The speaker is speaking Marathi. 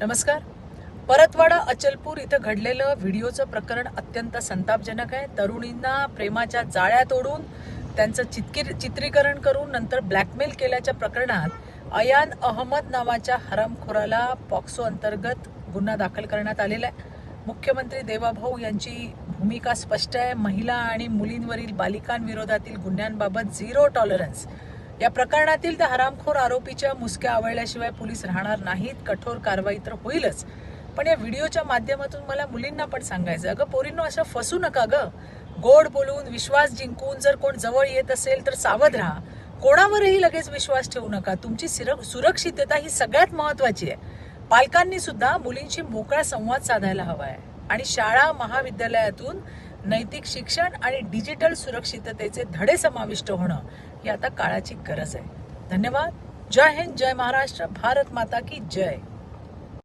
नमस्कार. परतवाडा अचलपूर इथं घडलेलं व्हिडिओचं प्रकरण अत्यंत संतापजनक आहे. तरुणींना प्रेमाच्या जाळ्यात ओढून त्यांचं चित्रीकरण करून नंतर ब्लॅकमेल केल्याच्या प्रकरणात अयान अहमद नावाच्या हरामखोराला पॉक्सो अंतर्गत गुन्हा दाखल करण्यात आलेला आहे. मुख्यमंत्री देवाभाऊ यांची भूमिका स्पष्ट आहे. महिला आणि मुलींवरील बालिकांविरोधातील गुन्ह्यांबाबत झिरो टॉलरन्स. या प्रकरणातील त्या हरामखोर आरोपीच्या मुसक्या आवळल्याशिवाय पोलीस राहणार नाहीत. कठोर कारवाई तर होईलच, पण या व्हिडिओच्या माध्यमातून मला मुलींना पण सांगायचं, अगं पोरींनो, असं फसू नका ग. गोड बोलून विश्वास जिंकून जर कोण जवळ येत असेल तर सावध राहा. कोणावरही लगेच विश्वास ठेवू नका. तुमची सुरक्षितता ही सगळ्यात महत्वाची आहे. पालकांनी सुद्धा मुलींशी मोकळा संवाद साधायला हवा आहे आणि शाळा महाविद्यालयातून नैतिक शिक्षण आणि डिजिटल सुरक्षिततेचे धडे समाविष्ट होणं ही आता काळाची गरज आहे. धन्यवाद. जय हिंद, जय महाराष्ट्र, भारत माता की जय.